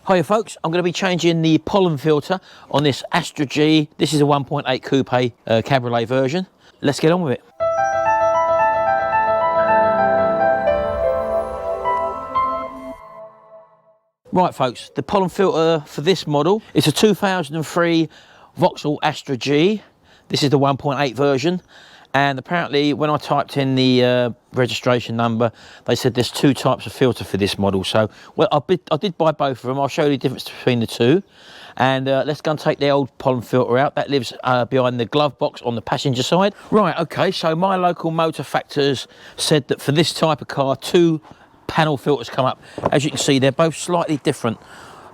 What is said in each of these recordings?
Hiya folks, I'm going to be changing the pollen filter on this Astra G. This is a 1.8 coupe cabriolet version. Let's get on with it. Right folks, the pollen filter for this model is a 2003 Vauxhall Astra G. This is the 1.8 version. And apparently when I typed in the registration number, they said there's two types of filter for this model. So, well, I did buy both of them. I'll show you the difference between the two. And let's go and take the old pollen filter out. That lives behind the glove box on the passenger side. Right, okay, so my local motor factors said that for this type of car, two panel filters come up. As you can see, they're both slightly different.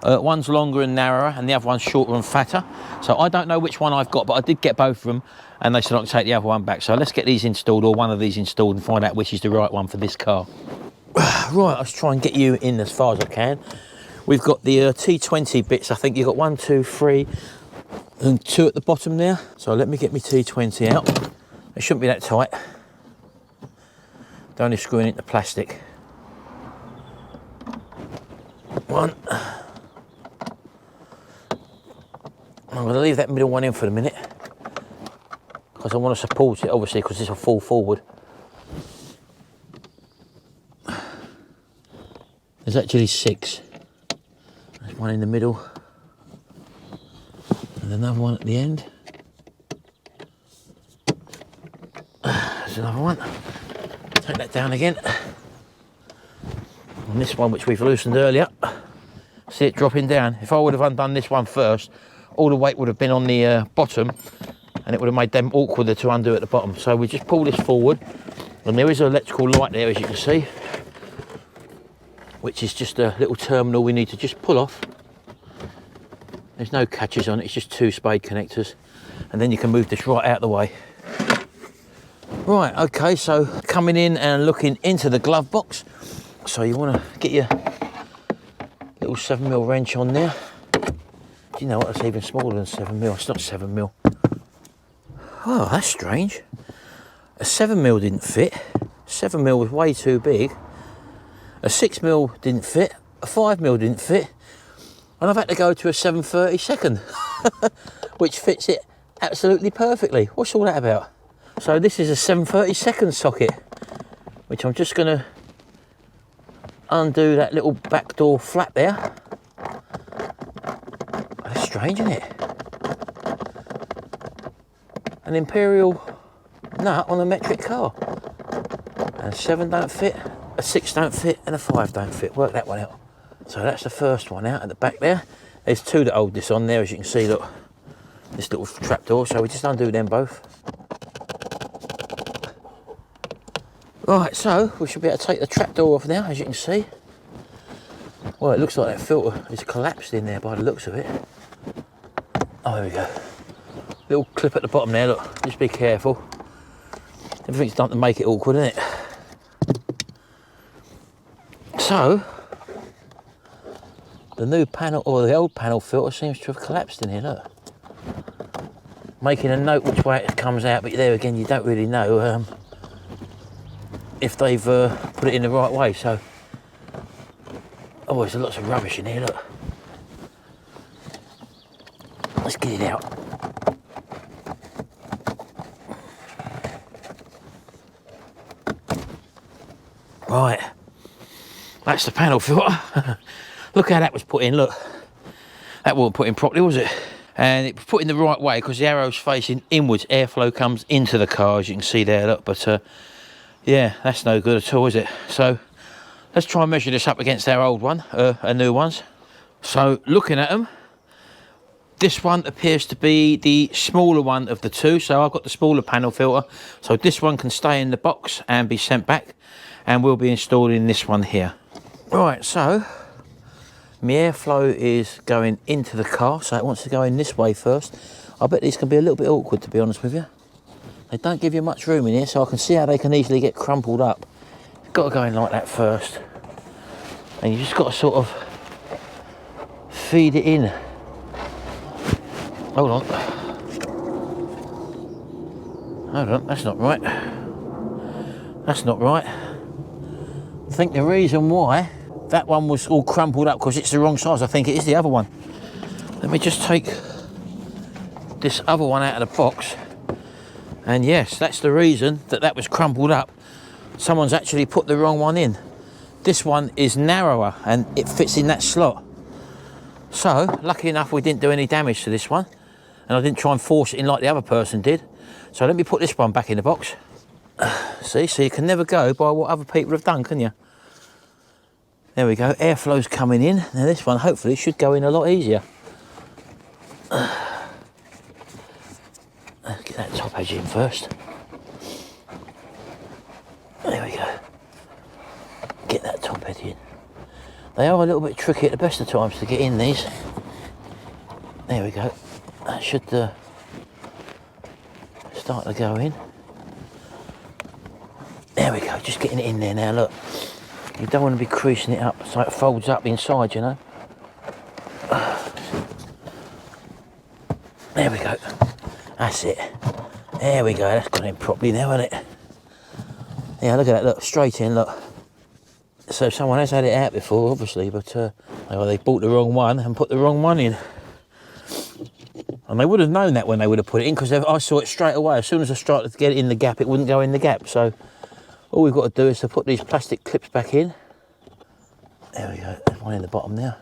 One's longer and narrower and the other one's shorter and fatter. So I don't know which one I've got, but I did get both of them and they said I can take the other one back. So let's get these installed, or one of these installed, and find out which is the right one for this car. Right, let's try and get you in as far as I can. We've got the T20 bits. I think you've got 1, 2, 3 and 2 at the bottom there. So let me get my T20 out. It shouldn't be that tight. They're only screwing into plastic. 1. I'm going to leave that middle one in for the minute because I want to support it, obviously, because this will fall forward. There's actually 6. There's one in the middle and another one at the end. There's another one. Take that down again. And this one, which we've loosened earlier, see it dropping down. If I would have undone this one first, all the weight would have been on the bottom and it would have made them awkward to undo at the bottom. So we just pull this forward and there is an electrical light there, as you can see, which is just a little terminal we need to just pull off. There's no catches on it, it's just 2 spade connectors, and then you can move this right out of the way. Right, okay, so coming in and looking into the glove box. So you want to get your little 7mm wrench on there. Do you know what, it's even smaller than 7mm, it's not 7mm. Oh, that's strange. A 7mm didn't fit, 7mm was way too big, a 6mm didn't fit, a 5mm didn't fit, and I've had to go to a 7/32, which fits it absolutely perfectly. What's all that about? So this is a 7/32 socket, which I'm just going to undo that little back door flap there. That's strange, isn't it? An imperial nut on a metric car. And a 7 don't fit, a 6 don't fit, and a 5 don't fit. Work that one out. So that's the first one out at the back there. There's 2 that hold this on there, as you can see, look. This little trapdoor, so we just undo them both. Right, so we should be able to take the trapdoor off now, as you can see. Well, it looks like that filter is collapsed in there by the looks of it. Oh, there we go. Little clip at the bottom there, look, just be careful. Everything's done to make it awkward, isn't it? So, the new panel, or the old panel filter, seems to have collapsed in here, look. Making a note which way it comes out, but there again, you don't really know if they've put it in the right way. So, oh, there's lots of rubbish in here, look. Let's get it out. Right, that's the panel filter. Look how that was put in, look. That wasn't put in properly, was it? And it was put in the right way because the arrow's facing inwards. Airflow comes into the car, as you can see there, look. But yeah, that's no good at all, is it? So let's try and measure this up against our old one, our new ones. So looking at them, this one appears to be the smaller one of the two. So I've got the smaller panel filter. So this one can stay in the box and be sent back. And we'll be installing this one here. Right, so my airflow is going into the car. So it wants to go in this way first. I bet these can be a little bit awkward, to be honest with you. They don't give you much room in here, so I can see how they can easily get crumpled up. You've got to go in like that first. And you just got to sort of feed it in. Hold on. Hold on, that's not right. That's not right. I think the reason why that one was all crumpled up because it's the wrong size. I think it is the other one. Let me just take this other one out of the box. And yes, that's the reason that that was crumpled up. Someone's actually put the wrong one in. This one is narrower and it fits in that slot. So, lucky enough we didn't do any damage to this one. And I didn't try and force it in like the other person did. So let me put this one back in the box. See, so you can never go by what other people have done, can you? There we go, airflow's coming in. Now this one hopefully should go in a lot easier. Get that top edge in first. There we go. Get that top edge in. They are a little bit tricky at the best of times to get in these. There we go. That should start to go in. There we go, just getting it in there now, look. You don't want to be creasing it up so it folds up inside, you know. There we go. That's it. There we go, that's got in properly now, hasn't it? Yeah, look at that, look, straight in, look. So someone has had it out before, obviously, but they bought the wrong one and put the wrong one in. And they would have known that when they would have put it in, because I saw it straight away. As soon as I started to get it in the gap, it wouldn't go in the gap. So all we've got to do is to put these plastic clips back in. There we go, there's one in the bottom now.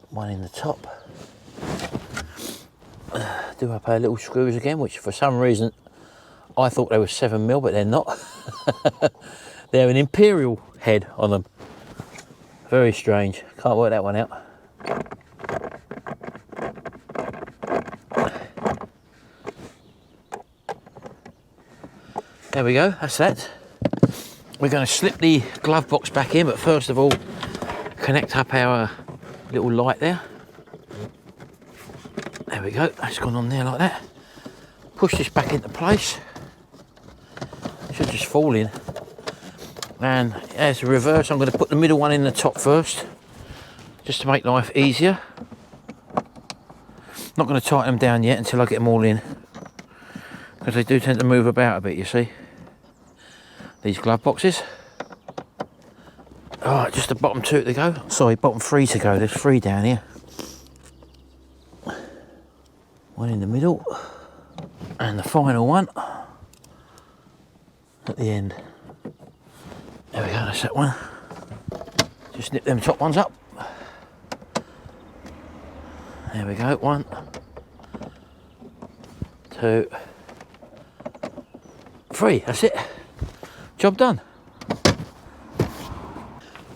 One in the top. Do up our little screws again, which for some reason I thought they were 7mm, but they're not. They're an imperial head on them. Very strange, can't work that one out. There we go, that's that. We're going to slip the glove box back in, but first of all, connect up our little light there. There we go, that's gone on there like that. Push this back into place. Should just fall in. And as a reverse, I'm going to put the middle one in the top first, just to make life easier. Not going to tighten them down yet until I get them all in, because they do tend to move about a bit, you see. These glove boxes. Alright, just the bottom two to go. Sorry, bottom three to go. There's three down here. One in the middle. And the final one at the end. There we go, that's that one. Just nip them top ones up. There we go, 1, 2, 3, that's it. Job done.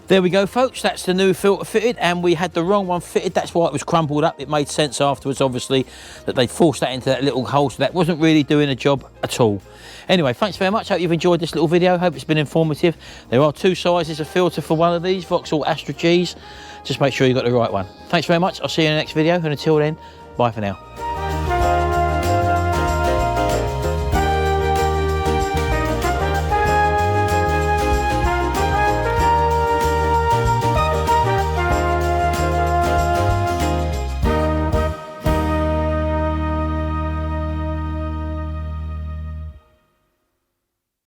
There we go, folks, that's the new filter fitted, and we had the wrong one fitted. That's why it was crumpled up. It made sense afterwards, obviously, that they forced that into that little hole, so that wasn't really doing a job at all. Anyway, thanks very much. Hope you've enjoyed this little video. Hope it's been informative. There are 2 sizes of filter for one of these Vauxhall Astra Gs. Just make sure you got the right one. Thanks very much. I'll see you in the next video, and until then, bye for now.